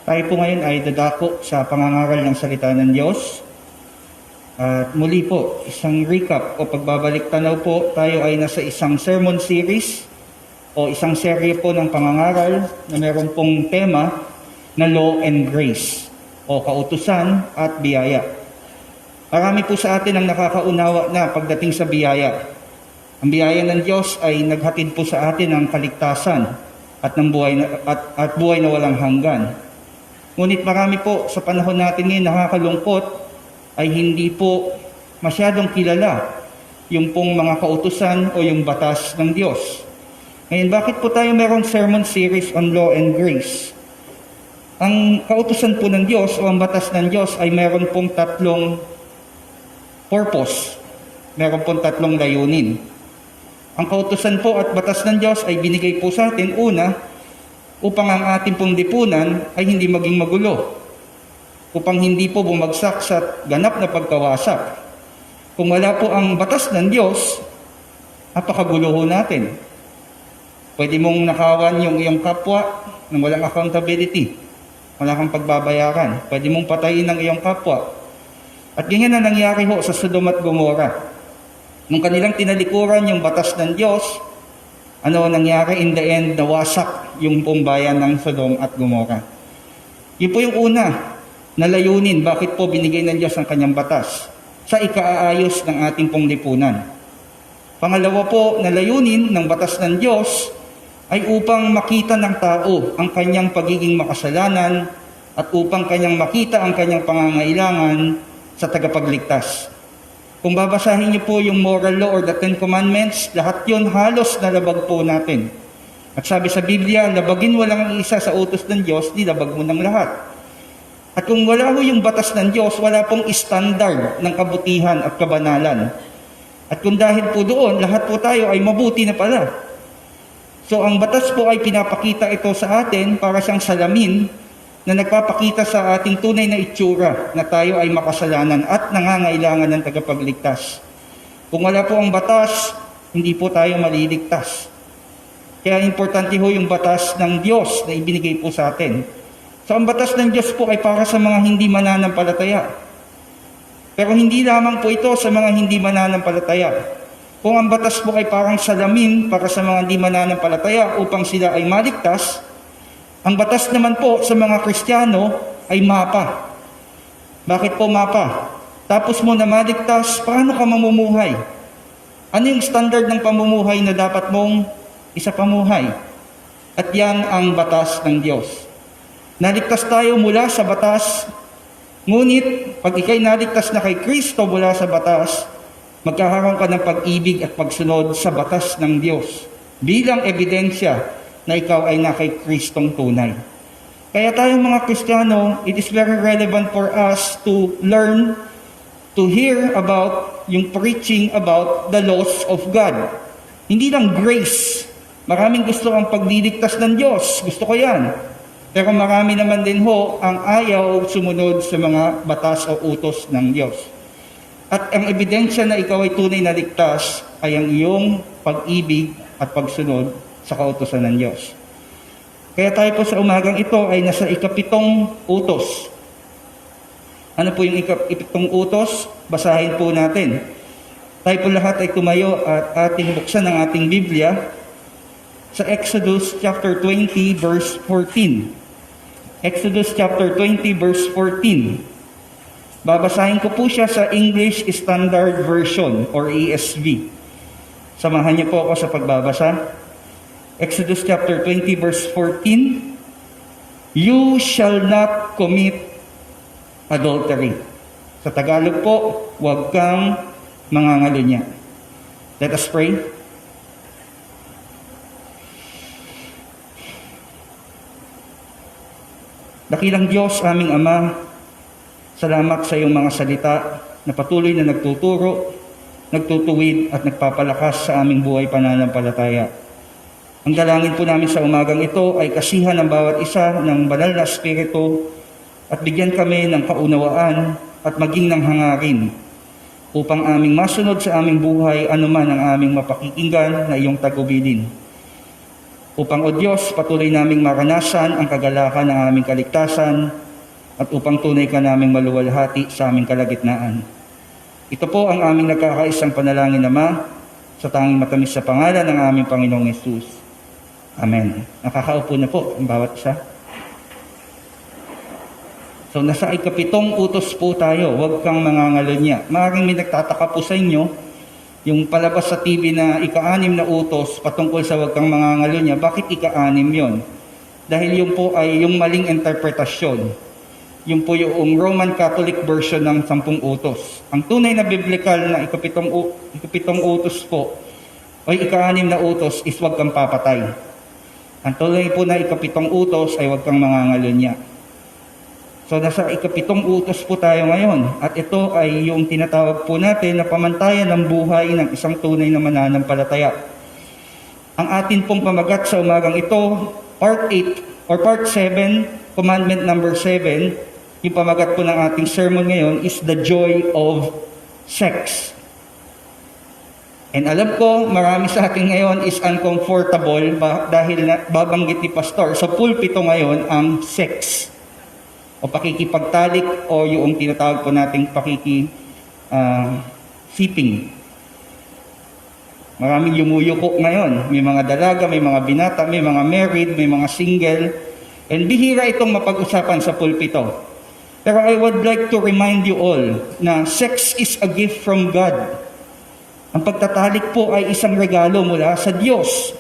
Tayo po ngayon ay dadako sa pangangaral ng salita ng Diyos. At muli po, isang recap o pagbabalik tanaw po, tayo ay nasa isang sermon series o isang serye po ng pangangaral na meron pong tema na Law and Grace o kautusan at biyaya. Marami po sa atin ang nakakaunawa na pagdating sa biyaya. Ang biyaya ng Diyos ay naghatid po sa atin ng kaligtasan at buhay na walang hanggan. Ngunit marami po sa panahon natin ngayon nakakalungkot ay hindi po masyadong kilala yung pong mga kautusan o yung batas ng Diyos. Ngayon, bakit po tayo merong sermon series on law and grace? Ang kautusan po ng Diyos o ang batas ng Diyos ay meron pong tatlong purpose. Meron pong tatlong layunin. Ang kautusan po at batas ng Diyos ay binigay po sa atin, una, upang ang ating pong lipunan ay hindi maging magulo. Upang hindi po bumagsak sa ganap na pagkawasak. Kung wala po ang batas ng Diyos, napakagulo ho natin. Pwede mong nakawan yung iyong kapwa ng walang accountability. Wala kang pagbabayaran. Pwede mong patayin ang iyong kapwa. At ganyan na nangyari ho sa Sodom at Gomorrah. Nung kanilang tinalikuran yung batas ng Diyos, ano nangyari in the end, nawasak yung pong bayan ng Sodom at Gomorrah. Yun po yung una na layunin, bakit po binigay ng Diyos ang kanyang batas sa ikaaayos ng ating pong lipunan. Pangalawa po na layunin ng batas ng Diyos ay upang makita ng tao ang kanyang pagiging makasalanan at upang kanyang makita ang kanyang pangangailangan sa tagapagligtas. Kung babasahin niyo po yung moral law or the Ten Commandments, lahat yun halos nalabag po natin. At sabi sa Biblia, labagin mo lang ang isa sa utos ng Diyos, nilabag mo ng lahat. At kung wala ho yung batas ng Diyos, wala pong standard ng kabutihan at kabanalan. At kung dahil po doon, lahat po tayo ay mabuti na pala. So ang batas po ay pinapakita ito sa atin para siyang salamin na nagpapakita sa ating tunay na itsura na tayo ay makasalanan at nangangailangan ng tagapagligtas. Kung wala po ang batas, hindi po tayo maliligtas. Kaya importante ho yung batas ng Diyos na ibinigay po sa atin. So ang batas ng Diyos po ay para sa mga hindi mananampalataya. Pero hindi lamang po ito sa mga hindi mananampalataya. Kung ang batas po ay parang salamin para sa mga hindi mananampalataya upang sila ay maligtas, ang batas naman po sa mga Kristiyano ay mapa. Bakit po mapa? Tapos mo na maligtas, paano ka mamumuhay? Ano yung standard ng pamumuhay na dapat mong isapamuhay? At yan ang batas ng Diyos. Naligtas tayo mula sa batas, ngunit pag ikay naligtas na kay Kristo mula sa batas, magkakaroon ka ng pag-ibig at pagsunod sa batas ng Diyos bilang ebidensya na ikaw ay na kay Kristong tunay. Kaya tayong mga Kristiyano, it is very relevant for us to learn, to hear about yung preaching about the laws of God. Hindi lang grace. Maraming gusto ang pagliligtas ng Diyos. Gusto ko yan. Pero marami naman din ho ang ayaw sumunod sa mga batas o utos ng Diyos. At ang ebidensya na ikaw ay tunay na ligtas ay ang iyong pag-ibig at pagsunod sa kautusan ng Diyos. Kaya tayo po sa umagang ito ay nasa ikapitong utos. Ano po yung ikapitong utos? Basahin po natin. Tayo po lahat ay tumayo at ating buksan ang ating Biblia sa Exodus chapter 20 verse 14. Exodus chapter 20 verse 14. Babasahin ko po siya sa English Standard Version or ESV. Samahan niyo po ako sa pagbabasa. Exodus chapter 20 verse 14. You shall not commit adultery. Sa Tagalog po, huwag kang mangangalunya. Let us pray. Dakilang Diyos, aming Ama, salamat sa iyong mga salita na patuloy na nagtuturo, nagtutuwid at nagpapalakas sa aming buhay pananampalataya. Ang dalangin po namin sa umagang ito ay kasihan ng bawat isa ng banal na Espiritu at bigyan kami ng kaunawaan at maging ng hangarin upang aming masunod sa aming buhay anuman ang aming mapakikinggan na iyong tagubilin. Upang, O Diyos, patuloy naming maranasan ang kagalakan ng aming kaligtasan at upang tunay ka naming maluwalhati sa aming kalagitnaan. Ito po ang aming nagkakaisang panalangin, Ama, sa tanging matamis sa pangalan ng aming Panginoong Yesus. Amen. Nakakaupo na po ang bawat isa. So, nasa ikapitong utos po tayo, huwag kang mangangalonya. Maaaring may nagtataka po sa inyo, yung palabas sa TV na ika-6 na utos patungkol sa huwag kang mangangalonya, bakit ika-6 yon? Dahil yung po ay yung maling interpretasyon. Yung po yung Roman Catholic version ng 10 utos. Ang tunay na biblical na ikapitong utos po, o ika-6 na utos is huwag kang papatay. Ang tunay po na ikapitong utos ay huwag kang mangangalonya. So, nasa ikapitong utos po tayo ngayon. At ito ay yung tinatawag po natin na pamantayan ng buhay ng isang tunay na mananampalataya. Ang atin pong pamagat sa umagang ito, Part 8 or Part 7, Commandment number 7, yung pamagat po ng ating sermon ngayon is the joy of sex. And alam ko, marami sa atin ngayon is uncomfortable dahil babanggit ni Pastor sa pulpito ngayon ang sex. O pakikipagtalik o yung tinatawag po nating siping. Maraming yumuyuko ngayon. May mga dalaga, may mga binata, may mga married, may mga single. And bihira itong mapag-usapan sa pulpito. Pero I would like to remind you all na sex is a gift from God. Ang pagtatalik po ay isang regalo mula sa Diyos.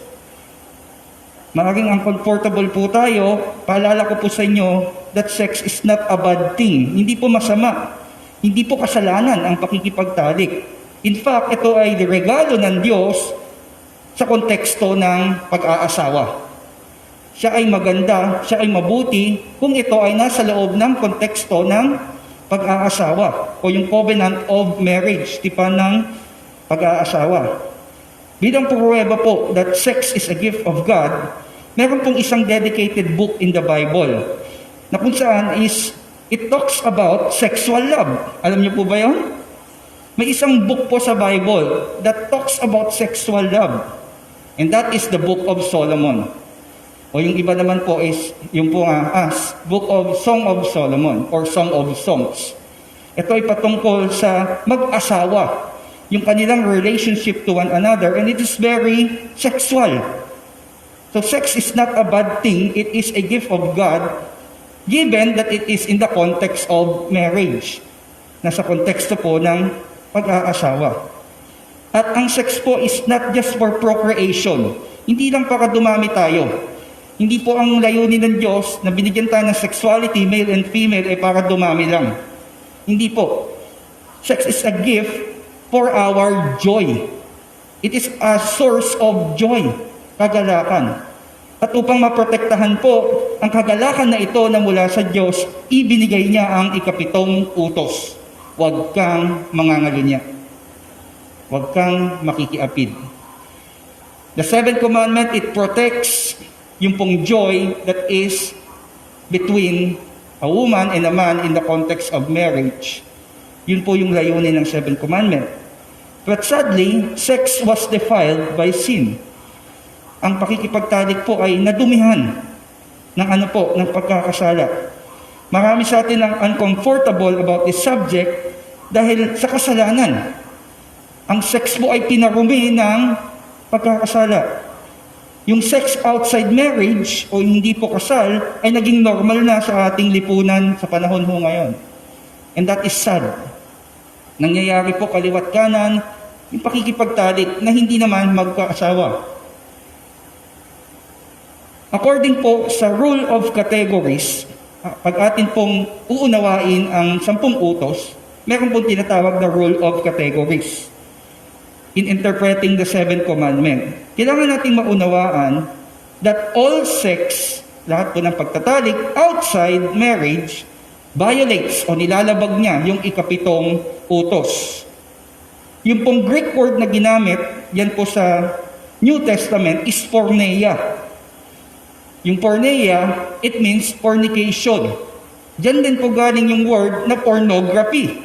Maraming uncomfortable po tayo, paalala ko po sa inyo that sex is not a bad thing. Hindi po masama. Hindi po kasalanan ang pakikipagtalik. In fact, ito ay regalo ng Diyos sa konteksto ng pag-aasawa. Siya ay maganda, siya ay mabuti kung ito ay nasa loob ng konteksto ng pag-aasawa o yung covenant of marriage, tipan ng pag-aasawa. Bilang pruweba po that sex is a gift of God, meron pong isang dedicated book in the Bible na kung saan it talks about sexual love. Alam niyo po ba yun? May isang book po sa Bible that talks about sexual love. And that is the Book of Solomon. O yung iba naman po is yung po Book of Song of Solomon or Song of Songs. Ito ay patungkol sa mag-asawa, yung kanilang relationship to one another, and it is very sexual. So sex is not a bad thing, it is a gift of God, given that it is in the context of marriage. Nasa konteksto po ng pag-aasawa. At ang sex po is not just for procreation. Hindi lang para dumami tayo. Hindi po ang layunin ng Diyos na binigyan tayo ng sexuality, male and female, ay para dumami lang. Hindi po. Sex is a gift for our joy. It is a source of joy, kagalakan. At upang maprotektahan po ang kagalakan na ito na mula sa Diyos, ibinigay niya ang ikapitong utos. Huwag kang mangangalonya. Huwag kang makikiapid. The seventh commandment, it protects yung pong joy that is between a woman and a man in the context of marriage. Yun po yung layunin ng seventh commandment. But sadly, sex was defiled by sin. Ang pakikipagtalik po ay nadumihan ng ng pagkakasala. Marami sa atin ang uncomfortable about this subject dahil sa kasalanan. Ang sex po ay pinarumi ng pagkakasala. Yung sex outside marriage o hindi po kasal ay naging normal na sa ating lipunan sa panahon ho ngayon. And that is sad. Nangyayari po kaliwat kanan yung pakikipagtalik na hindi naman magkaasawa. According po sa rule of categories, pag atin pong uunawain ang 10 utos, meron pong tinatawag na rule of categories in interpreting the seventh commandment. Kailangan nating maunawaan that all sex, lahat po ng pagtatalik outside marriage, violates o nilalabag niya yung ikapitong utos. Yung pong Greek word na ginamit, yan po sa New Testament, is porneia. Yung porneia, it means fornication. Diyan din po galing yung word na pornography.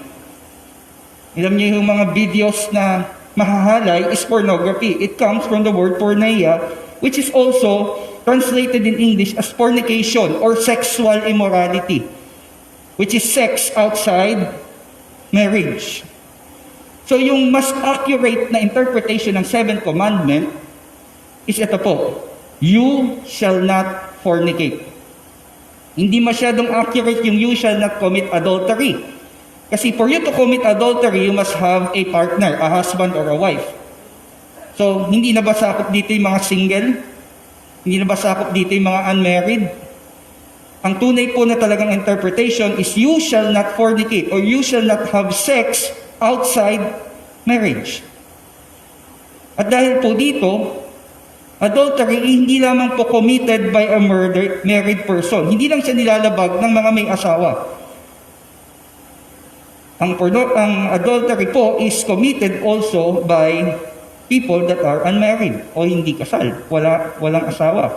Alam niyo yung mga videos na mahahalay is pornography. It comes from the word porneia, which is also translated in English as fornication or sexual immorality, which is sex outside marriage. So yung mas accurate na interpretation ng seventh commandment is ito po, you shall not fornicate. Hindi masyadong accurate yung you shall not commit adultery. Kasi for you to commit adultery, you must have a partner, a husband or a wife. So, hindi na ba sakop dito yung mga single? Hindi na ba sakop dito yung mga unmarried? Ang tunay po na talagang interpretation is you shall not fornicate or you shall not have sex outside marriage. At dahil po dito, adultery hindi lamang po committed by a married person. Hindi lang siya nilalabag ng mga may asawa. Ang adultery po is committed also by people that are unmarried o hindi kasal, walang asawa.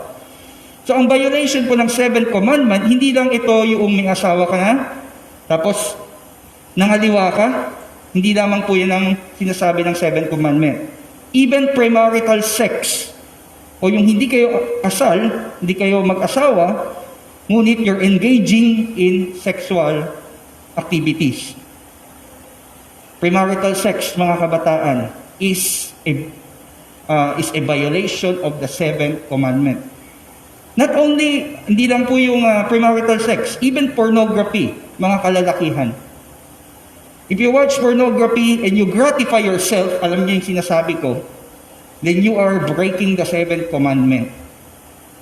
So ang violation po ng seventh commandment, hindi lang ito yung may asawa ka na, tapos nangaliwa ka, hindi lamang po yun ang sinasabi ng seventh commandment. Even premarital sex, o yung hindi kayo kasal, hindi kayo mag-asawa, ngunit you're engaging in sexual activities. Premarital sex, mga kabataan, is a violation of the seventh commandment. Not only, hindi lang po yung premarital sex, even pornography, mga kalalakihan. If you watch pornography and you gratify yourself, alam niyo yung sinasabi ko, then you are breaking the seventh commandment.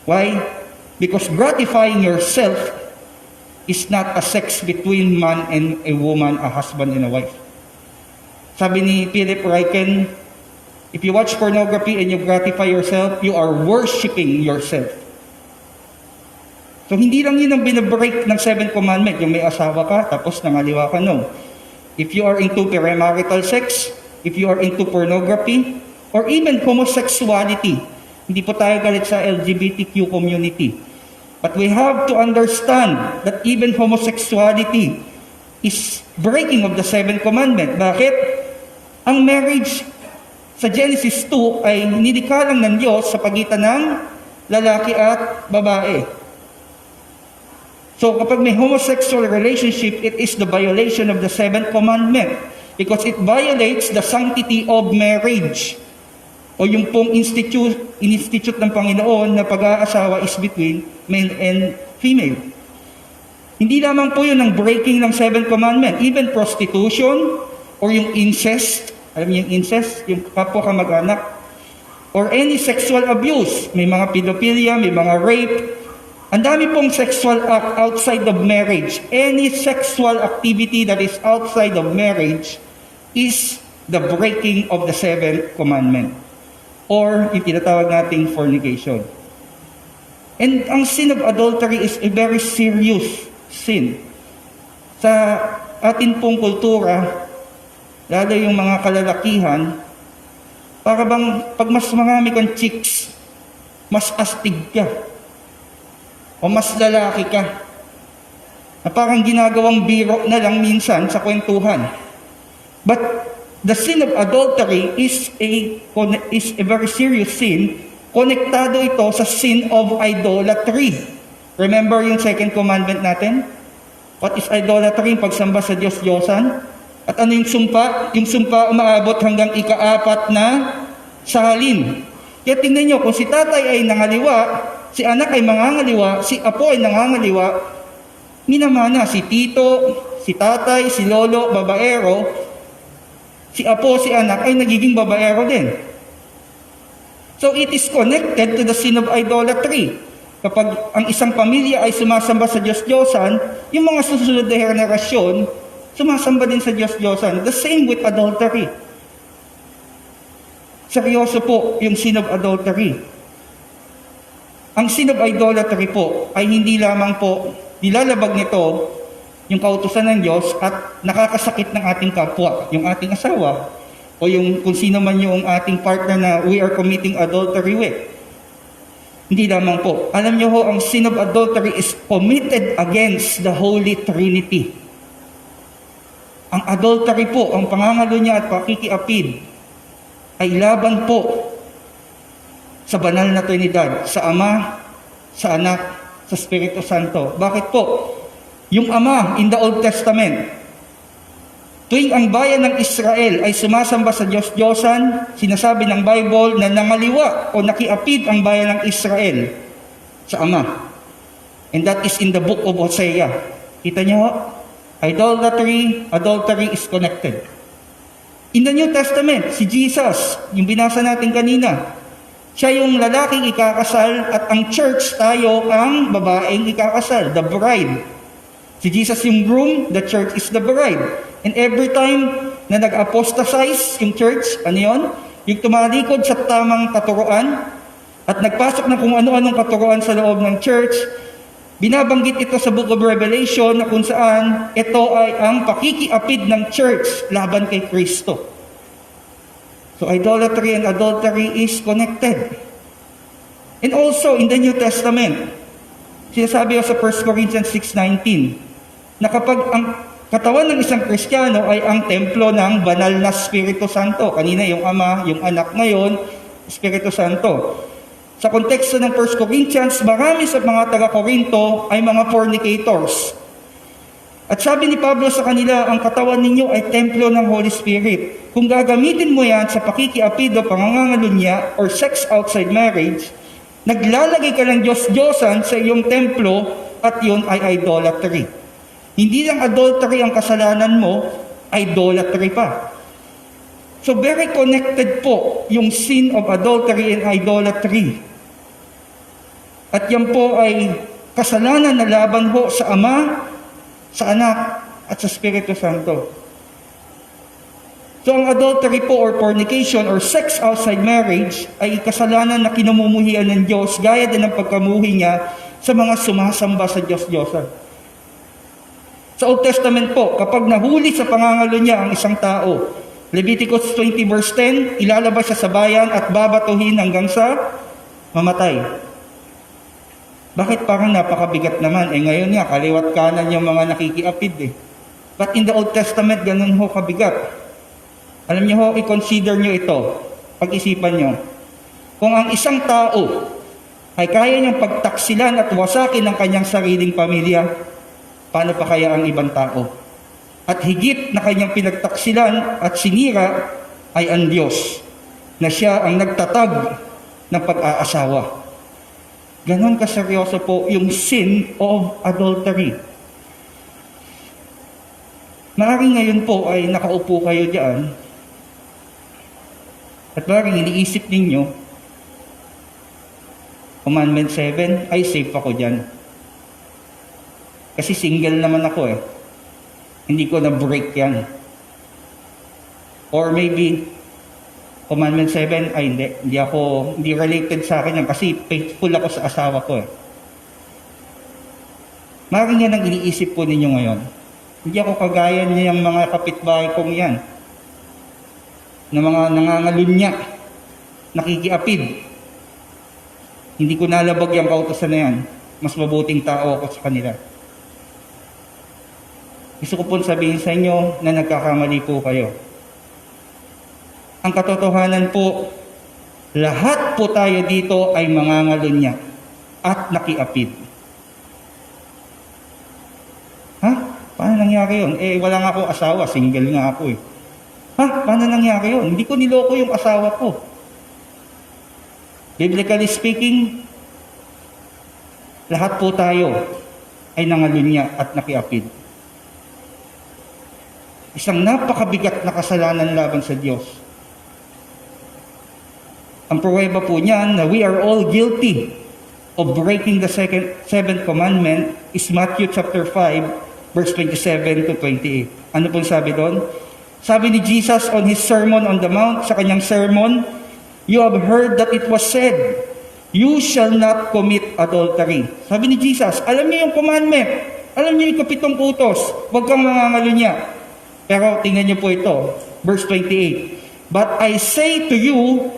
Why? Because gratifying yourself is not a sex between man and a woman, a husband and a wife. Sabi ni Philip Ryken, if you watch pornography and you gratify yourself, you are worshiping yourself. So hindi lang yun ang binabreak ng seventh commandment, yung may asawa ka, tapos nangaliwa ka, no. If you are into premarital sex, if you are into pornography, or even homosexuality. Hindi po tayo galit sa LGBTQ community. But we have to understand that even homosexuality is breaking of the seventh commandment. Bakit? Ang marriage sa Genesis 2 ay nilikha lang ng Diyos sa pagitan ng lalaki at babae. So kapag may homosexual relationship, it is the violation of the seventh commandment because it violates the sanctity of marriage. O yung pong institute ng Panginoon na pag-aasawa is between male and female. Hindi lamang po yun ang breaking ng seventh commandment. Even prostitution or yung incest, alam niyo yung incest, yung kapwa kamag-anak, or any sexual abuse, may mga pedophilia, may mga rape, ang dami pong sexual act outside of marriage. Any sexual activity that is outside of marriage is the breaking of the seventh commandment. Or yung tinatawag nating fornication. And ang sin of adultery is a very serious sin. Sa atin pong kultura, lalo yung mga kalalakihan, para bang pag mas marami kang chicks, mas astig ka. O mas lalaki ka. Na parang ginagawang biro na lang minsan sa kwentuhan. But the sin of adultery is a very serious sin. Konektado ito sa sin of idolatry. Remember yung second commandment natin? What is idolatry? Pagsamba sa Diyos-Diyosan. At ano yung sumpa? Yung sumpa umaabot hanggang ika-4 na salin. Kaya tingnan nyo, kung si tatay ay nangaliwa, si anak ay mangangaliwa, si apo ay nangangaliwa, minamana si tito, si tatay, si lolo, babaero, si apo, si anak ay nagiging babaero din. So it is connected to the sin of idolatry. Kapag ang isang pamilya ay sumasamba sa Diyos-Diyosan, yung mga susunod na henerasyon, sumasamba din sa Diyos-Diyosan. The same with adultery. Seryoso po yung sin of adultery. Ang sin of idolatry po ay hindi lamang po nilalabag nito yung kautusan ng Diyos at nakakasakit ng ating kapwa, yung ating asawa, o yung kung sino man yung ating partner na we are committing adultery with. Hindi lamang po. Alam niyo ho, ang sin of adultery is committed against the Holy Trinity. Ang adultery po, ang pangangalo niya at pakikiapid, ay laban po sa banal na Trinidad, sa Ama, sa Anak, sa Espiritu Santo. Bakit po? Yung Ama in the Old Testament, tuwing ang bayan ng Israel ay sumasamba sa Diyos-Diyosan, sinasabi ng Bible na nangaliwa o nakiapid ang bayan ng Israel sa Ama. And that is in the book of Hosea. Kita niyo ho? Adultery is connected. In the New Testament, si Jesus, yung binasa natin kanina, siya yung lalaking ikakasal at ang church tayo ang babaeng ikakasal, the bride. Si Jesus yung groom, the church is the bride. And every time na nag-apostatize yung church, ano yun? Yung tumalikod sa tamang katuruan at nagpasok na kung ano-anong katuruan sa loob ng church, binabanggit ito sa Book of Revelation na kung saan ito ay ang pakikiapid ng church laban kay Kristo. So idolatry and adultery is connected. And also in the New Testament, sinasabi ko sa 1 Corinthians 6:19, na kapag ang katawan ng isang Kristiyano ay ang templo ng banal na Espiritu Santo. Kanina yung Ama, yung Anak, ngayon, Espiritu Santo. Sa konteksto ng 1 Corinthians, marami sa mga taga-Korinto ay mga fornicators. At sabi ni Pablo sa kanila, ang katawan ninyo ay templo ng Holy Spirit. Kung gagamitin mo yan sa pakikiapid o pangangalunya or sex outside marriage, naglalagay ka ng Diyos-Diyosan sa iyong templo at yun ay idolatry. Hindi lang adultery ang kasalanan mo, idolatry pa. So very connected po yung sin of adultery and idolatry. At yan po ay kasalanan na laban ho sa Ama, sa Anak, at sa Espiritu Santo. So ang adultery po or fornication or sex outside marriage ay kasalanan na kinamumuhian ng Diyos gaya din ng pagkamuhi niya sa mga sumasamba sa Diyos-Diyosan. Sa Old Testament po, kapag nahuli sa pangangalo niya ang isang tao, Leviticus 20 verse 10, ilalabas siya sa bayan at babatuhin hanggang sa mamatay. Bakit parang napakabigat naman? Ngayon nga, kaliwat kanan yung mga nakikiapid eh. But in the Old Testament, ganun ho kabigat. Alam niyo ho, i-consider niyo ito. Pag-isipan niyo. Kung ang isang tao ay kaya niyang pagtaksilan at wasakin ang kanyang sariling pamilya, paano pa kaya ang ibang tao? At higit na kanyang pinagtaksilan at sinira ay ang Diyos, na siya ang nagtatag ng pag-aasawa. Ganon kaseryoso po yung sin of adultery. Maaaring ngayon po ay nakaupo kayo diyan at maaaring iniisip ninyo, Commandment 7, ay safe ako diyan. Kasi single naman ako eh. Hindi ko na-break yan. Or maybe, Commandment 7, ay hindi related sa akin yan kasi faithful ako sa asawa ko eh. Maaaring yan ang iniisip po ninyo ngayon. Hindi ako kagaya niyang mga kapitbahay kong yan, na mga nangangalunya, nakikiapid. Hindi ko nalabag yung kautosan na yan. Mas mabuting tao ako sa kanila. Gusto ko po sabihin sa inyo na nagkakamali po kayo. Ang katotohanan po, lahat po tayo dito ay mangangalunya at nakiapid. Ha? Paano nangyari yun? Wala nga akong asawa, single nga ako eh. Ha? Paano nangyari yun? Hindi ko niloko yung asawa ko. Biblically speaking, lahat po tayo ay nangalunya at nakiapid. Isang napakabigat na kasalanan laban sa Diyos. Ang pruweba po niyan na we are all guilty of breaking the seventh commandment is Matthew chapter 5, verse 27 to 28. Ano pong sabi doon? Sabi ni Jesus on His Sermon on the Mount, sa kanyang sermon, "You have heard that it was said, you shall not commit adultery." Sabi ni Jesus, alam niyo yung commandment, alam niyo yung 7 utos, huwag kang mangangalunya. Pero tingnan niyo po ito, verse 28. "But I say to you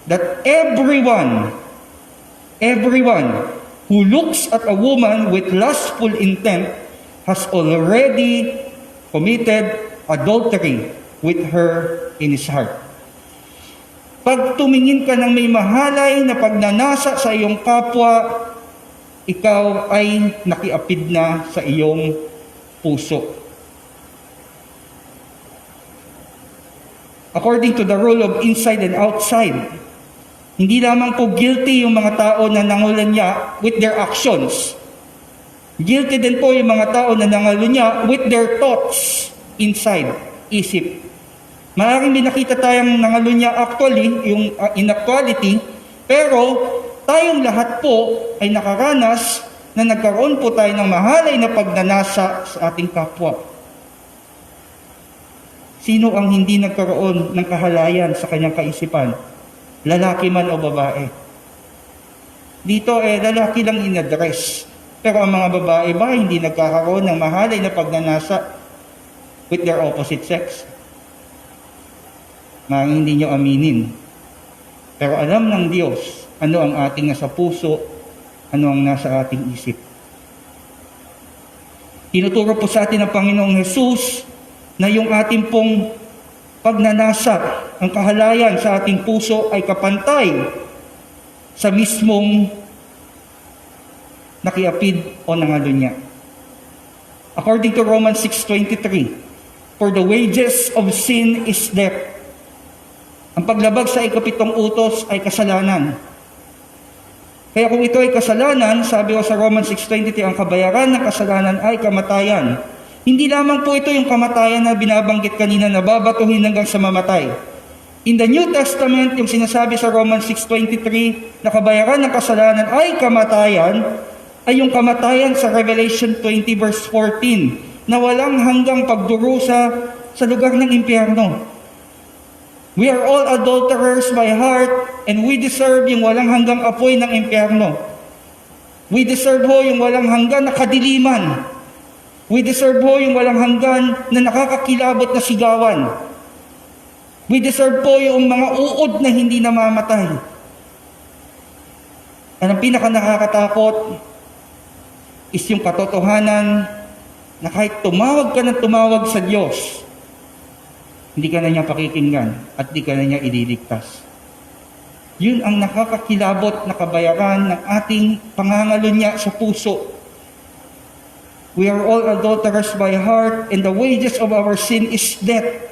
that everyone who looks at a woman with lustful intent has already committed adultery with her in his heart." Pag tumingin ka ng may mahalay na pagnanasa sa iyong kapwa, ikaw ay nakiapid na sa iyong puso. According to the rule of inside and outside, hindi lamang po guilty yung mga tao na nangulunya with their actions. Guilty din po yung mga tao na nangalunya with their thoughts inside, isip. Maaaring may nakita tayong nangalunya actually, yung inactuality, pero tayong lahat po ay nakaranas na nagkaroon po tayo ng mahalay na pagnanasa sa ating kapwa. Sino ang hindi nagkaroon ng kahalayan sa kanyang kaisipan? Lalaki man o babae? Dito lalaki lang in-address. Pero ang mga babae ba hindi nagkakaroon ng mahalay na pagnanasa with their opposite sex? Maaaring hindi nyo aminin. Pero alam ng Diyos ano ang ating nasa puso, ano ang nasa ating isip. Tinuturo po sa atin ng Panginoong Hesus na yung ating pong pagnanasa, ang kahalayan sa ating puso ay kapantay sa mismong nakiapid o nangalunya. According to Romans 6:23, for the wages of sin is death. Ang paglabag sa ikapitong utos ay kasalanan. Kaya kung ito ay kasalanan, sabi ko sa Romans 6:23, ang kabayaran ng kasalanan ay kamatayan. Hindi lamang po ito yung kamatayan na binabanggit kanina na babatuhin hanggang sa mamatay. In the New Testament, yung sinasabi sa Romans 6:23 na kabayaran ng kasalanan ay kamatayan, ay yung kamatayan sa Revelation 20 verse 14 na walang hanggang pagdurusa sa lugar ng impyerno. We are all adulterers by heart and we deserve yung walang hanggang apoy ng impyerno. We deserve ho yung walang hanggan na kadiliman. We deserve po yung walang hanggan na nakakakilabot na sigawan. We deserve po yung mga uod na hindi namamatay. At ang pinaka nakakatakot is yung katotohanan na kahit tumawag ka ng tumawag sa Diyos, hindi ka na niya pakikinggan at hindi ka na niya ililigtas. Yun ang nakakakilabot na kabayaran ng ating pangangalunya sa puso. We are all adulterers by heart, and the wages of our sin is death.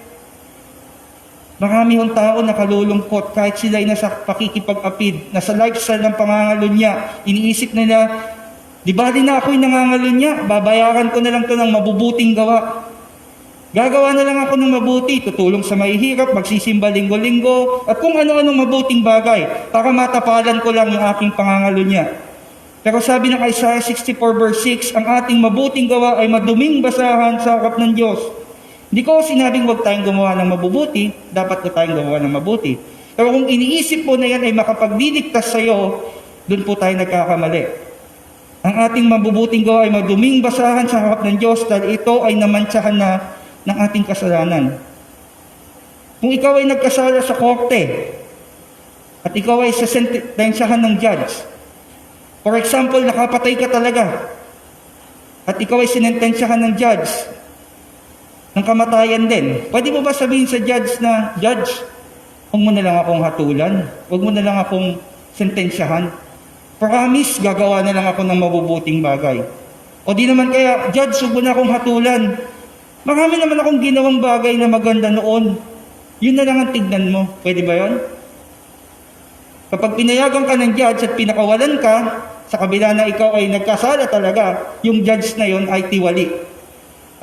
Marami hong tao na kalulungkot kahit sila ay nasa pakikipag-apid, nasa lifestyle ng pangangalunya. Iniisip nila, di ba din na ako'y nangangalunya, babayaran ko na lang ito ng mabubuting gawa. Gagawa na lang ako ng mabuti, tutulong sa mahihirap, magsisimba linggo-linggo, at kung ano-anong mabuting bagay para matapalan ko lang yung aking pangangalunya. Pero sabi ng Isaiah 64 verse 6, ang ating mabuting gawa ay maduming basahan sa harap ng Diyos. Hindi ko sinabing huwag tayong gumawa ng mabubuti, dapat ko tayong gumawa ng mabuti. Pero kung iniisip po na yan ay makapagdiligtas sa iyo, doon po tayo nagkakamali. Ang ating mabubuting gawa ay maduming basahan sa harap ng Diyos dahil ito ay namantsahan na ng ating kasalanan. Kung ikaw ay nagkasala sa korte at ikaw ay sasentensyahan ng judge, for example, nakapatay ka talaga at ikaw ay sinentensyahan ng judge ng kamatayan din. Pwede mo ba sabihin sa judge na, Judge, huwag mo na lang akong hatulan, huwag mo na lang akong sentensyahan. Promise, gagawa na lang ako ng mabubuting bagay. O di naman kaya, Judge, huwag mo na akong hatulan. Marami naman akong ginawang bagay na maganda noon. Yun na lang ang tignan mo. Pwede ba yun? Kapag pinayagan ka ng judge at pinakawalan ka, sa kabila na ikaw ay nagkasala talaga, yung judge na yon ay tiwali.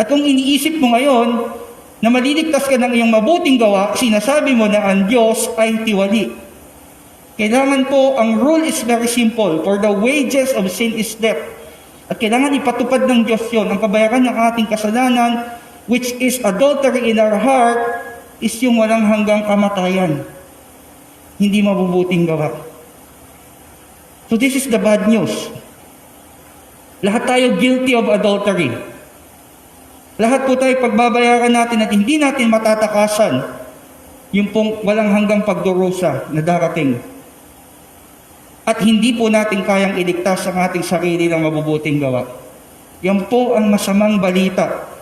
At kung iniisip mo ngayon na maliligtas ka ng iyong mabuting gawa, sinasabi mo na ang Diyos ay tiwali. Kailangan po, ang rule is very simple. For the wages of sin is death. At kailangan ipatupad ng Diyos yon. Ang kabayaran ng ating kasalanan, which is adultery in our heart, is yung walang hanggang kamatayan. Hindi mabubuting gawa. So this is the bad news. Lahat tayo guilty of adultery. Lahat po tayo pagbabayaran natin at hindi natin matatakasan yung pong walang hanggang pagdurusa na darating. At hindi po natin kayang iligtas ang ating sarili ng mabubuting gawa. Yan po ang masamang balita.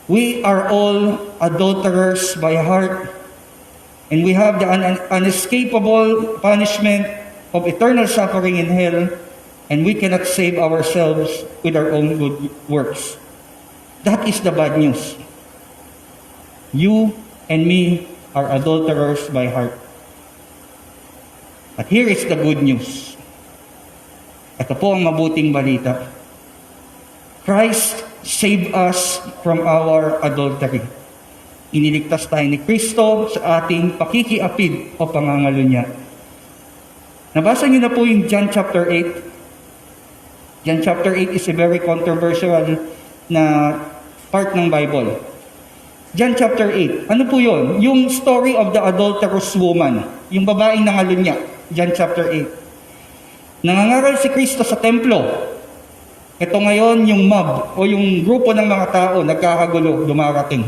We are all adulterers by heart. And we have the unescapable punishment of eternal suffering in hell, and we cannot save ourselves with our own good works. That is the bad news. You and me are adulterers by heart. But here is the good news. Ito po ang mabuting balita. Christ saved us from our adultery. Iniligtas tayo ni Kristo sa ating pakikiapid o pangangalunya. Nabasa niyo na po yung John chapter 8. John chapter 8 is a very controversial na part ng Bible. John chapter 8, ano po yun? Yung story of the adulterous woman, yung babaeng nangalunya. John chapter 8. Nangangaral si Kristo sa templo. Ito ngayon yung mob o yung grupo ng mga tao nagkakagulo, dumarating.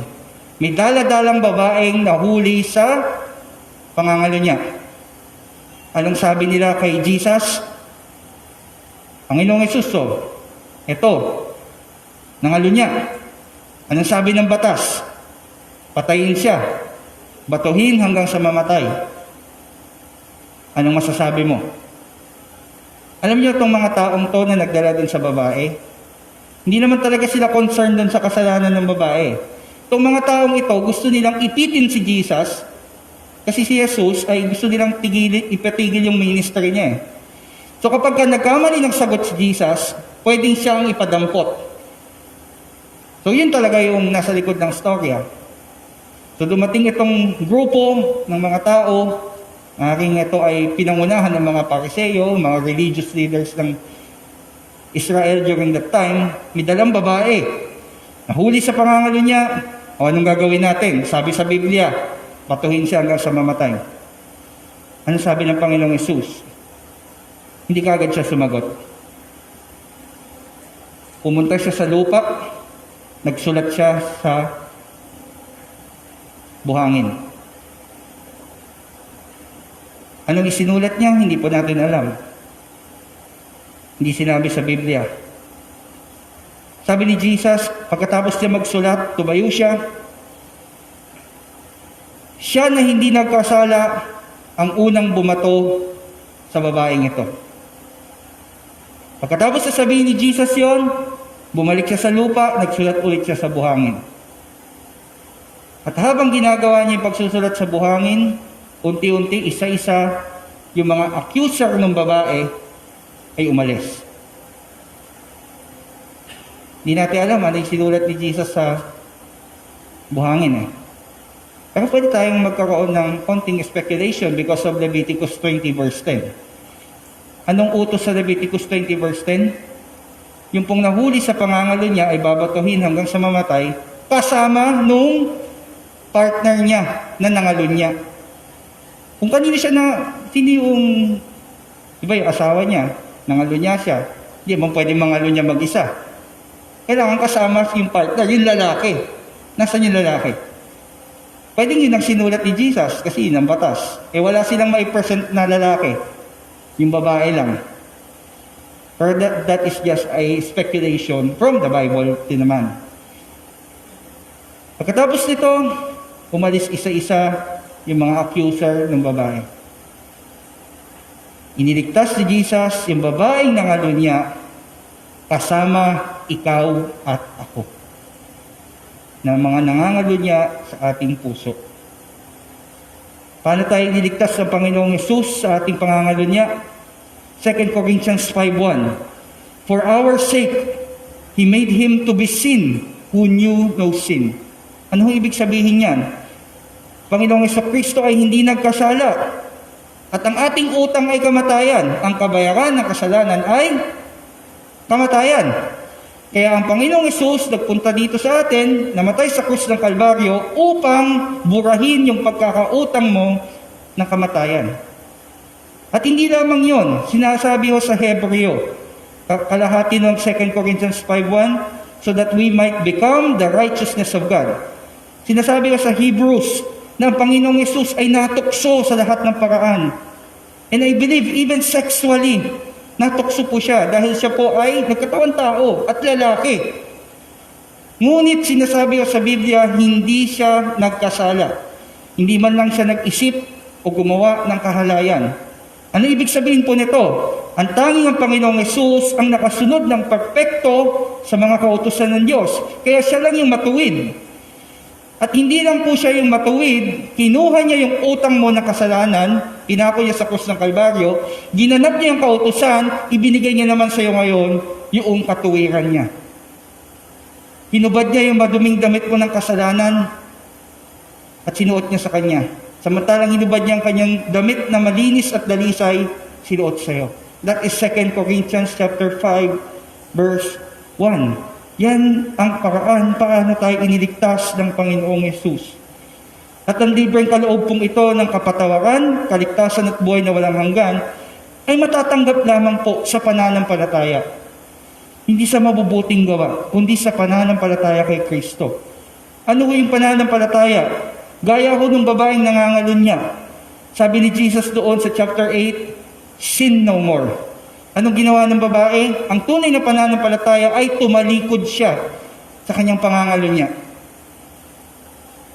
May dala-dalang babaeng nahuli sa pangangalunya. Anong sabi nila kay Jesus? Panginoong Hesus, ito, nangalunya. Anong sabi ng batas? Patayin siya. Batuhin hanggang sa mamatay. Anong masasabi mo? Alam niyo itong mga taong to na nagdala dun sa babae? Hindi naman talaga sila concerned dun sa kasalanan ng babae. Itong mga taong ito, gusto nilang ipitin si Jesus kasi si Jesus ay gusto nilang ipatigil yung ministry niya. So kapag nagkamali ng sagot si Jesus, pwedeng siyang ipadampot. So yun talaga yung nasa likod ng storya. So dumating itong grupo ng mga tao, ito ay pinangunahan ng mga Pariseo, mga religious leaders ng Israel during that time, may dalang babae. Nahuli sa pangangalunya, o anong gagawin natin? Sabi sa Biblia, patuhin siya hanggang sa mamatay. Ano sabi ng Panginoong Hesus? Hindi kaagad siya sumagot. Pumunta siya sa lupa, nagsulat siya sa buhangin. Anong isinulat niya? Hindi po natin alam. Hindi sinabi sa Biblia. Sabi ni Jesus, pagkatapos niya magsulat, tumayo siya. Siya na hindi nagkasala ang unang bumato sa babaeng ito. Pagkatapos sasabihin ni Jesus yon, bumalik siya sa lupa, nagsulat ulit siya sa buhangin. At habang ginagawa niya yung pagsusulat sa buhangin, unti-unti, isa-isa, yung mga accuser ng babae ay umalis. Hindi natin alam ano yung sinulat ni Jesus sa buhangin. Pero pwede tayong magkaroon ng konting speculation because of Leviticus 20 verse 10. Anong utos sa Leviticus 20 verse 10? Yung pong nahuli sa pangangalo niya ay babatuhin hanggang sa mamatay kasama nung partner niya na nangalun niya. Kung kanino siya sino yung, iba yung asawa niya, nangalun niya siya, hindi mo pwede mangalun niya mag-isa. Kailangan kasama yung partner, yung lalaki. Nasaan yung lalaki? Pwedeng yun ang sinulat ni Jesus kasi yun ang batas. Wala silang mai-present na lalaki. Yung babae lang. Pero that is just a speculation from the Bible din naman. Pagkatapos nito, umalis isa-isa yung mga accuser ng babae. Iniligtas ni Jesus yung babaeng nangalun niya kasama ikaw at ako. Na mga nangangalun niya sa ating puso. Paano tayo iniligtas ng Panginoong Hesus sa ating pangangalun niya? 2 Corinthians 5:1. For our sake, He made Him to be sin who knew no sin. Ano ibig sabihin yan? Panginoong Jesucristo ay hindi nagkasala. At ang ating utang ay kamatayan. Ang kabayaran ng kasalanan ay kamatayan. Kaya ang Panginoong Hesus nagpunta dito sa atin, namatay sa krus ng Kalbaryo upang burahin yung pagkakautang mo ng kamatayan. At hindi lamang yon, sinasabi ho sa Hebreo, kalahati ng 2 Corinthians 5:1, so that we might become the righteousness of God. Sinasabi ho sa Hebrews, na ang Panginoong Hesus ay natukso sa lahat ng paraan. And I believe even sexually, natukso po siya dahil siya po ay nagkatawang tao at lalaki. Ngunit sinasabi ko sa Biblia, hindi siya nagkasala. Hindi man lang siya nag-isip o gumawa ng kahalayan. Ano ibig sabihin po nito? Ang tanging ang Panginoong Hesus ang nakasunod ng perpekto sa mga kautusan ng Diyos. Kaya siya lang yung matuwid. At hindi lang po siya yung matuwid, kinuha niya yung utang mo ng kasalanan, pinako niya sa krus ng Kalbaryo, ginanap niya yung kautusan, ibinigay niya naman sa iyo ngayon yung katuwiran niya. Hinubad niya yung maduming damit mo ng kasalanan at sinuot niya sa kanya. Samantalang hinubad niya ang kanyang damit na malinis at dalisay, sinuot sa iyo. That is 2 Corinthians chapter 5, verse 1. Yan ang paraan paano tayo iniligtas ng Panginoong Yesus. At ang libreng kaloob pong ito ng kapatawaran, kaligtasan at buhay na walang hanggan, ay matatanggap lamang po sa pananampalataya. Hindi sa mabubuting gawa, kundi sa pananampalataya kay Kristo. Ano yung pananampalataya? Gaya ho ng babaeng nangangalun niya. Sabi ni Jesus doon sa chapter 8, sin no more. Anong ginawa ng babae? Ang tunay na pananampalataya ay tumalikod siya sa kanyang pangangalo niya.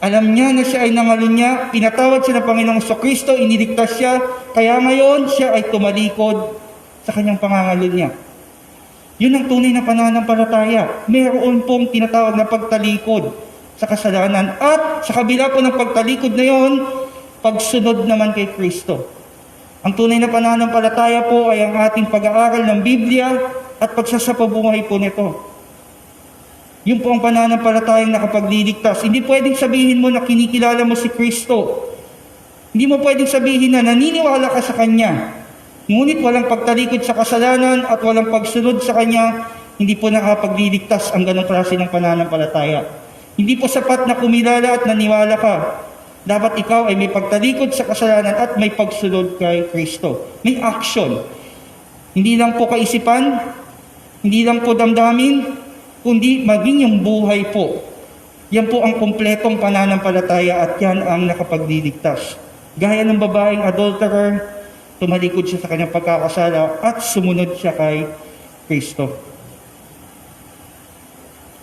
Alam niya na siya ay nangalun niya, pinatawad siya ng Panginoong Kristo, iniligtas siya, kaya ngayon siya ay tumalikod sa kanyang pangangalo niya. Yun ang tunay na pananampalataya. Mayroon pong tinatawag na pagtalikod sa kasalanan at sa kabila po ng pagtalikod na yon, pagsunod naman kay Kristo. Ang tunay na pananampalataya po ay ang ating pag-aaral ng Biblia at pagsasapabuhay po nito. Yun po ang pananampalatayang nakapagliligtas. Hindi pwedeng sabihin mo na kinikilala mo si Kristo. Hindi mo pwedeng sabihin na naniniwala ka sa Kanya. Ngunit walang pagtalikod sa kasalanan at walang pagsunod sa Kanya, hindi po nakapagliligtas ang ganong klase ng pananampalataya. Hindi po sapat na kumilala at naniwala ka. Dapat ikaw ay may pagtalikod sa kasalanan at may pagsunod kay Kristo. May action. Hindi lang po kaisipan, hindi lang po damdamin, kundi maging yung buhay po. Yan po ang kumpletong pananampalataya at yan ang nakapagliligtas. Gaya ng babaeng adulterer, tumalikod siya sa kanyang pagkakasala at sumunod siya kay Kristo.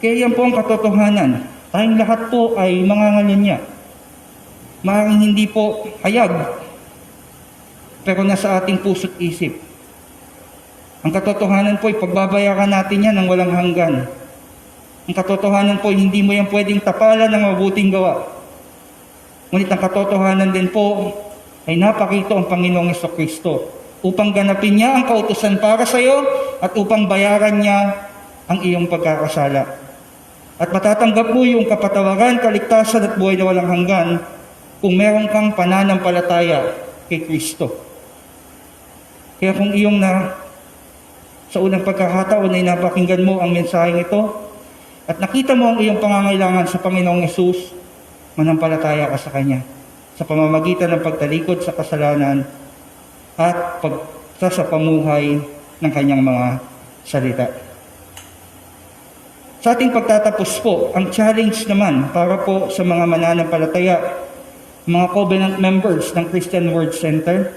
Kaya yan po ang katotohanan. Tayong lahat po ay mangangalan niya. Maaaring hindi po hayag, pero nasa ating puso't isip. Ang katotohanan po ay pagbabayaran natin yan ng walang hanggan. Ang katotohanan po ay hindi mo yan pwedeng tapalan ng mabuting gawa. Ngunit ang katotohanan din po ay napakita ang Panginoong Kristo upang ganapin niya ang kautusan para sa iyo at upang bayaran niya ang iyong pagkakasala. At matatanggap mo yung kapatawaran, kaligtasan at buhay na walang hanggan kung meron kang pananampalataya kay Kristo. Kaya kung iyong sa unang pagkakataon ay napakinggan mo ang mensaheng ito at nakita mo ang iyong pangangailangan sa Panginoong Yesus, manampalataya ka sa Kanya sa pamamagitan ng pagtalikod sa kasalanan at pagsasapamuhay ng Kanyang mga salita. Sa ating pagtatapos po, ang challenge naman para po sa mga mananampalataya, mga covenant members ng Christian Word Center,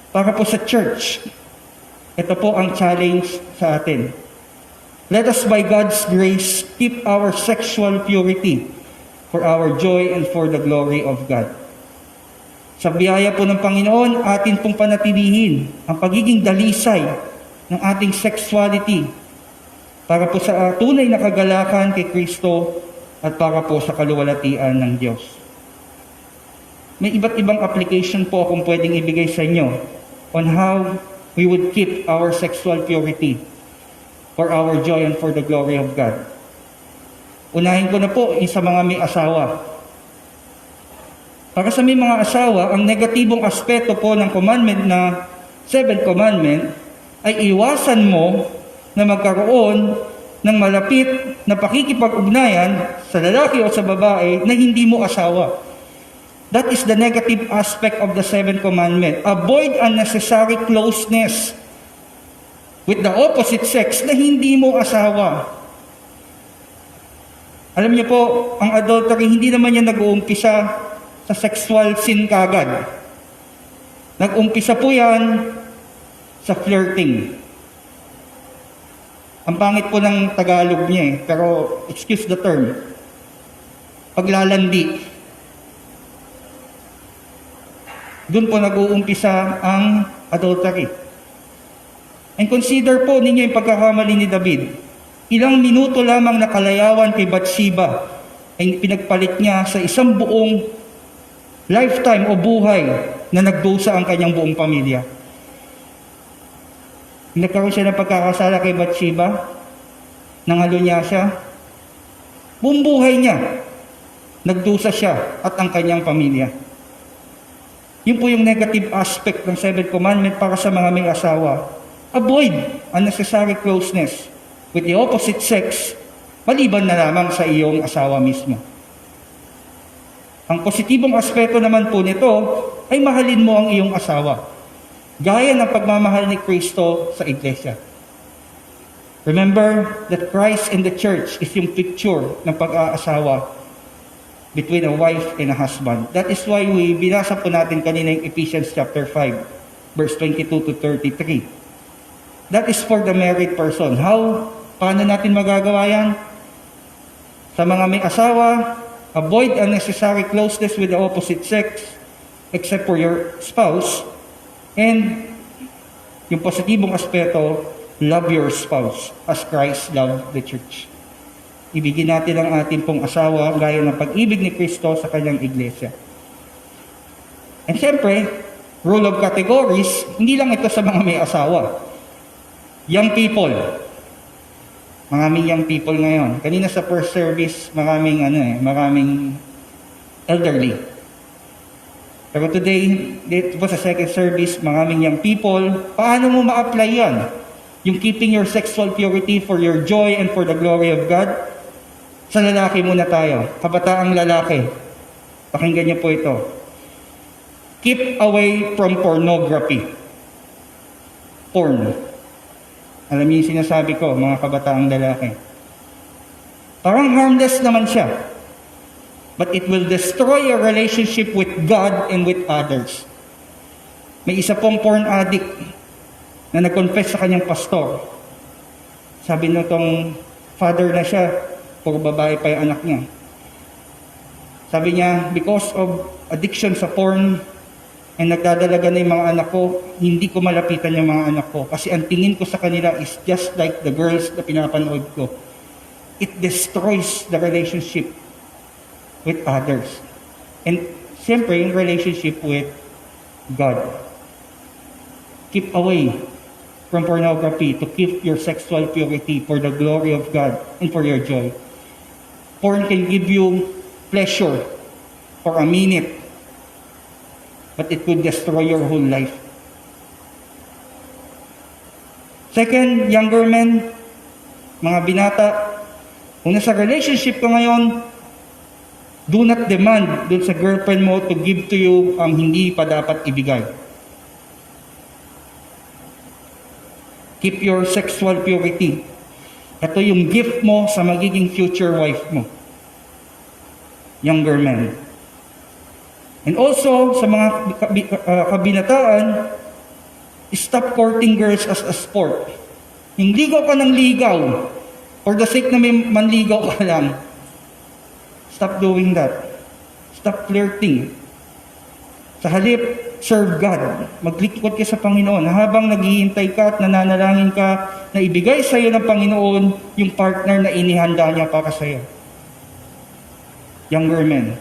para po sa church, ito po ang challenge sa atin. Let us by God's grace keep our sexual purity for our joy and for the glory of God. Sa biyaya po ng Panginoon, atin pong panatilihin ang pagiging dalisay ng ating sexuality para po sa tunay na kagalakan kay Kristo at para po sa kaluwalhatian ng Diyos. May iba't ibang application po akong pwedeng ibigay sa inyo on how we would keep our sexual purity for our joy and for the glory of God. Unahin ko na po sa mga may asawa. Para sa may mga asawa, ang negatibong aspeto po ng commandment na 7th commandment ay iwasan mo na magkaroon ng malapit na pakikipag-ugnayan sa lalaki o sa babae na hindi mo asawa. That is the negative aspect of the 7th commandment. Avoid unnecessary closeness with the opposite sex na hindi mo asawa. Alam niyo po, ang adultery, hindi naman yan nag-uumpisa sa sexual sin kagad. Nag-umpisa po yan sa flirting. Ang pangit po ng Tagalog niya pero excuse the term. Paglalandi. Doon po nag-uumpisa ang adultery. And consider po ninyo yung pagkakamali ni David. Ilang minuto lamang na kalayawan kay Bathsheba ay pinagpalit niya sa isang buong lifetime o buhay na nagdusa ang kanyang buong pamilya. Nagkaroon siya ng pagkakasala kay Bathsheba, nangalo niya siya, buong buhay niya, nagdusa siya at ang kanyang pamilya. Yun po yung negative aspect ng 7th commandment para sa mga may asawa. Avoid unnecessary closeness with the opposite sex, maliban na lamang sa iyong asawa mismo. Ang positibong aspeto naman po nito ay mahalin mo ang iyong asawa, gaya ng pagmamahal ni Kristo sa iglesia. Remember that Christ and the church is yung picture ng pag-aasawa between a wife and a husband. That is why binasa po natin kanina yung Ephesians chapter 5, verse 22 to 33. That is for the married person. Paano natin magagawa yan? Sa mga may asawa, avoid unnecessary closeness with the opposite sex, except for your spouse. And yung positibong aspeto, love your spouse as Christ loved the church. Ibigin natin ang ating pong asawa gaya ng pag-ibig ni Kristo sa kanyang iglesia. And siyempre, rule of categories, hindi lang ito sa mga may asawa. Young people. Maraming young people ngayon. Kanina sa first service, maraming elderly. Pero today, dito po sa second service, maraming young people. Paano mo ma-apply yan? Yung keeping your sexual purity for your joy and for the glory of God. Sa lalaki muna tayo. Kabataang lalaki. Pakinggan niyo po ito. Keep away from pornography. Porn. Alam niyo yung sinasabi ko, mga kabataang lalaki. Parang harmless naman siya. But it will destroy your relationship with God and with others. May isa pong porn addict na nag-confess sa kanyang pastor. Sabi na itong father na siya, puro babae pa yung anak niya. Sabi niya, because of addiction sa porn, and nagdadalaga na yung mga anak ko, hindi ko malapitan yung mga anak ko. Kasi ang tingin ko sa kanila is just like the girls na pinapanood ko. It destroys the relationship with others. And siyempre, yung relationship with God. Keep away from pornography to keep your sexual purity for the glory of God and for your joy. Porn can give you pleasure for a minute, but it could destroy your whole life. Second, younger men, mga binata, kung nasa relationship ka ngayon, do not demand dun sa girlfriend mo to give to you ang hindi pa dapat ibigay. Keep your sexual purity. Ito yung gift mo sa magiging future wife mo. Younger men. And also, sa mga kabinataan, stop courting girls as a sport. Yung ligaw ka ng ligaw, for the sake na may manligaw ka lang, stop doing that. Stop flirting. Sa halip, serve God. Maglingkod ka sa Panginoon. Habang naghihintay ka at nananalangin ka na ibigay sa iyo ng Panginoon yung partner na inihanda niya para sa iyo. Younger men.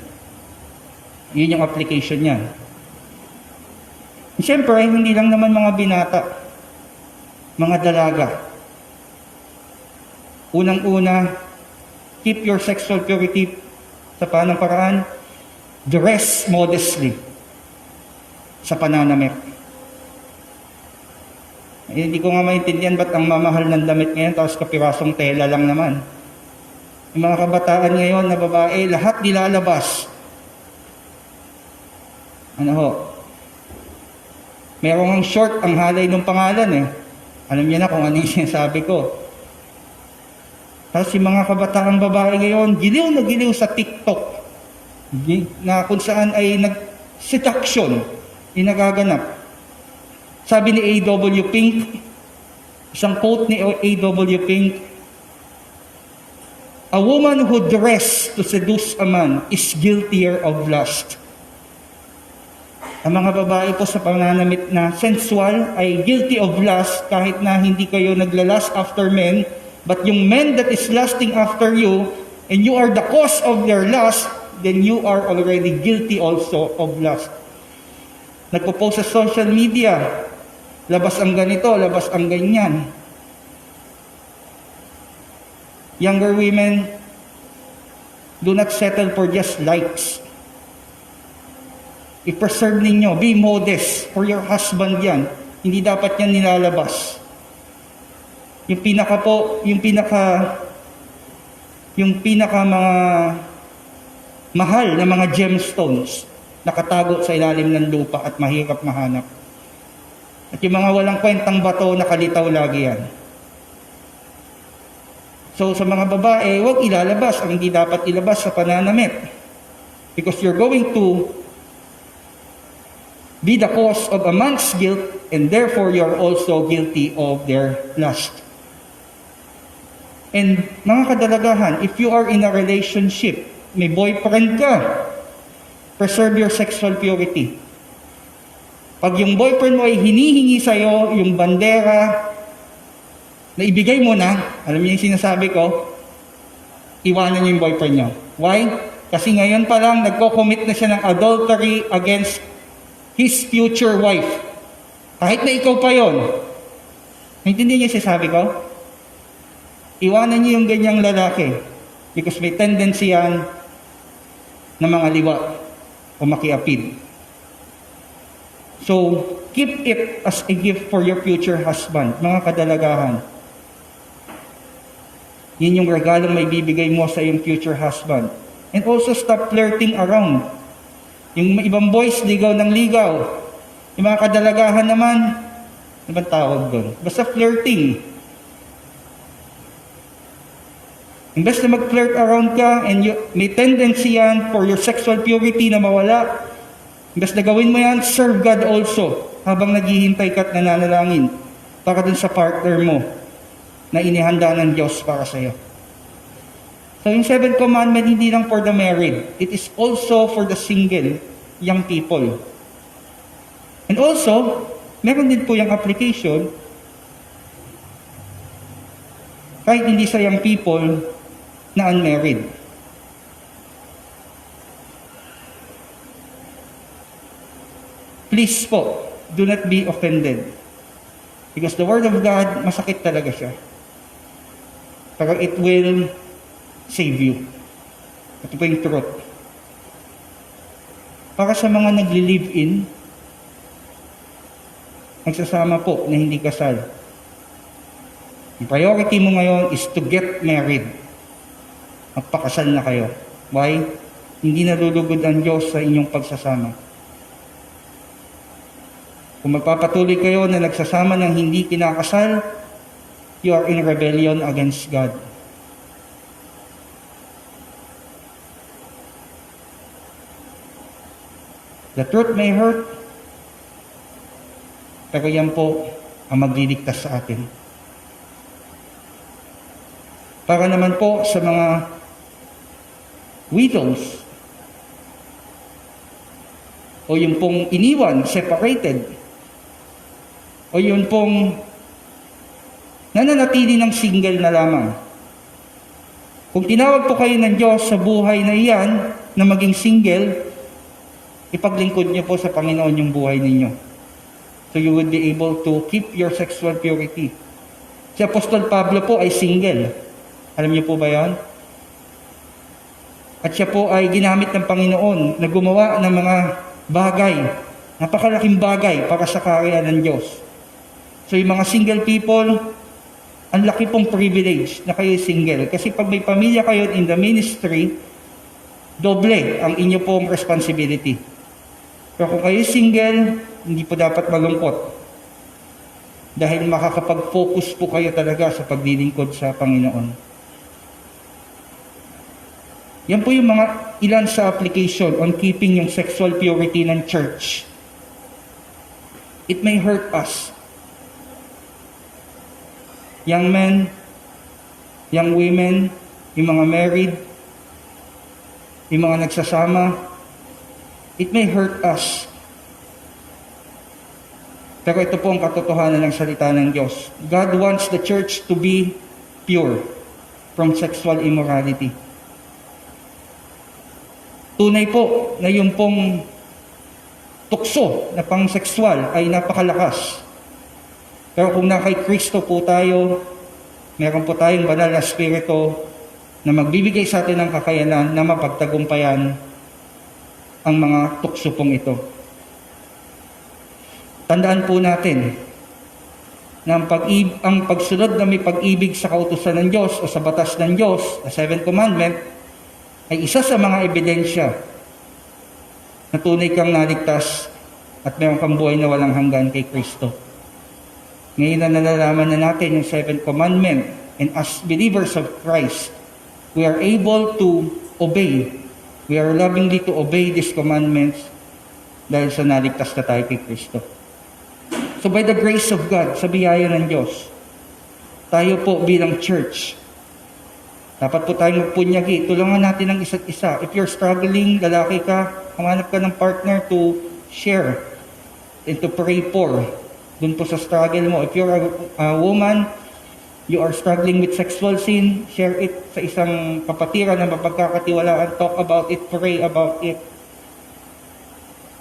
Yun yung application niya. Siyempre, hindi lang naman mga binata. Mga dalaga. Unang-una, keep your sexual purity sa paanong paraan. Dress modestly sa pananamit. Hindi ko nga maintindihan ba't ang mamahal ng damit ngayon tapos kapirasong tela lang naman. Yung mga kabataan ngayon na babae, lahat nilalabas. Ano ho? Merong short ang halay ng pangalan eh. Alam niyo na kung ano yung sinasabi ko. Tapos yung mga kabataang babae ngayon, giliw na giliw sa TikTok. Na kung saan ay seduction yung nagaganap. Sabi ni A.W. Pink, isang quote ni A.W. Pink, "A woman who dressed to seduce a man is guiltier of lust Ang mga babae po sa pananamit na sensual ay guilty of lust kahit na hindi kayo naglalust after men, but yung men that is lusting after you and you are the cause of their lust, then you are already guilty also of lust. Nagpo-post sa social media, labas ang ganito, labas ang ganyan. Younger women, do not settle for just likes. I-preserve ninyo, be modest for your husband yan. Hindi dapat yan nilalabas. Yung pinaka mga mahal na mga gemstones, nakatago sa ilalim ng lupa at mahirap mahanap. At yung mga walang kwentang bato, nakalitaw lagi yan. So sa mga babae, huwag ilalabas ang hindi dapat ilabas sa pananamit. Because you're going to be the cause of a man's guilt, and therefore you're also guilty of their lust. And mga kadalagahan, if you are in a relationship, may boyfriend ka, preserve your sexual purity. Pag yung boyfriend mo ay hinihingi sa'yo yung bandera na ibigay mo na, alam niyo yung sinasabi ko, iwanan niyo yung boyfriend niyo. Why? Kasi ngayon pa lang, nagko-commit na siya ng adultery against his future wife. Kahit na ikaw pa yon. Naintindihan niyo sinasabi ko? Iwanan niyo yung ganyang lalaki because may tendency yan na mga liwa o makiapid. So, keep it as a gift for your future husband, mga kadalagahan. Yun yung regalong may bibigay mo sa iyong future husband. And also stop flirting around. Yung ibang boys, ligaw ng ligaw. Yung mga kadalagahan naman, ano bang tawag doon? Basta flirting. Imbes na mag-flirt around ka and may tendency yan for your sexual purity na mawala, imbes na gawin mo yan, serve God also habang naghihintay ka at nananalangin para dun sa partner mo na inihanda ng Diyos para sa iyo. So yung 7th commandment, hindi lang for the married. It is also for the single young people. And also, meron din po yung application kahit hindi sa young people na unmarried. Please po, do not be offended. Because the Word of God, masakit talaga siya. Pero it will save you. Ito po yung truth. Para sa mga nagli-live-in, nagsasama po na hindi kasal. Yung priority mo ngayon is to get married. Magpakasal na kayo. Why? Hindi nalulugod ang Diyos sa inyong pagsasama. Kung magpapatuloy kayo na nagsasama ng hindi kinakasal, you are in rebellion against God. The truth may hurt, pero yan po ang magliligtas sa atin. Para naman po sa mga widows, o yung pong iniwan, separated, o yung pong nananatili ng single na lamang. Kung tinawag po kayo ng Diyos sa buhay na iyan, na maging single, ipaglingkod niyo po sa Panginoon yung buhay ninyo. So you would be able to keep your sexual purity. Si Apostol Pablo po ay single. Alam niyo po ba yan? At siya po ay ginamit ng Panginoon na gumawa ng mga bagay, napakalaking bagay para sa karya ng Diyos. So yung mga single people, ang laki pong privilege na kayo single. Kasi pag may pamilya kayo in the ministry, doble ang inyo pong responsibility. Pero kung kayo single, hindi po dapat malungkot. Dahil makakapag-focus po kayo talaga sa paglilingkod sa Panginoon. Yan po yung mga ilan sa application on keeping yung sexual purity ng church. It may hurt us. Young men, young women, yung mga married, yung mga nagsasama, it may hurt us. Pero ito po ang katotohanan ng salita ng Diyos. God wants the church to be pure from sexual immorality. Tunay po na yung pong tukso na pang-sexual ay napakalakas. Pero kung na kay Kristo po tayo, meron po tayong banal na spirito na magbibigay sa atin ng kakayanan na mapagtagumpayan ang mga tukso pong ito. Tandaan po natin na ang pagsunod na may pag-ibig sa kautusan ng Diyos o sa batas ng Diyos, the seventh commandment, ay isa sa mga ebidensya na tunay kang naligtas at meron kang buhay na walang hanggan kay Kristo. Ngayon na nalalaman na natin yung seventh commandment, and as believers of Christ, we are able to obey. We are lovingly to obey these commandments dahil sa naligtas na tayo kay Kristo. So by the grace of God, sa biyaya ng Diyos, tayo po bilang church, dapat po tayong magpunyagi, tulungan natin ang isa't isa. If you're struggling, lalaki ka, humanap ka ng partner to share and to pray for. Dun po sa struggle mo. If you're a woman, you are struggling with sexual sin, share it sa isang kapatiran na mapagkakatiwalaan, talk about it, pray about it.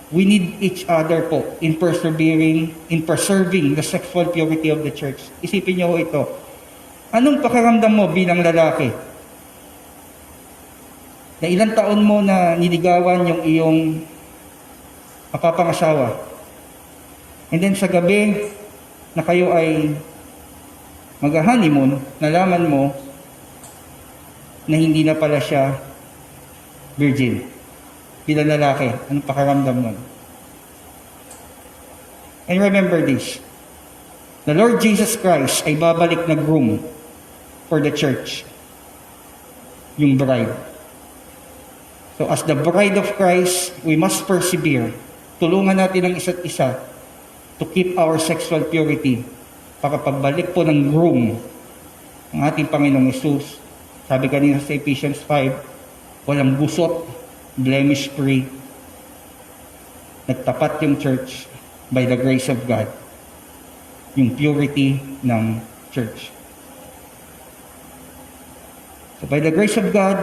We need each other po in preserving the sexual purity of the church. Isipin niyo ito. Anong pakiramdam mo bilang lalaki? Na ilang taon mo na niligawan yung iyong mapapangasawa. And then sa gabi na kayo ay mag-honeymoon, nalaman mo na hindi na pala siya virgin. Bilang lalaki, anong pakiramdam mo? And remember this, the Lord Jesus Christ ay babalik na groom for the church, yung bride. So as the bride of Christ, we must persevere. Tulungan natin ang isa't isa to keep our sexual purity para pagbalik po ng groom ng ating Panginoong Hesus. Sabi kanina sa Ephesians 5, walang gusot, blemish-free. Nagtapat yung church by the grace of God. Yung purity ng church. So by the grace of God,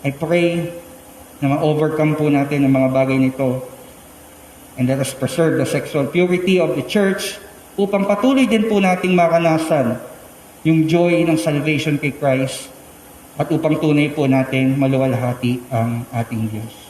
I pray na ma-overcome po natin ang mga bagay nito. And let us preserve the sexual purity of the church upang patuloy din po nating maranasan yung joy ng salvation kay Christ at upang tunay po natin maluwalhati ang ating Diyos.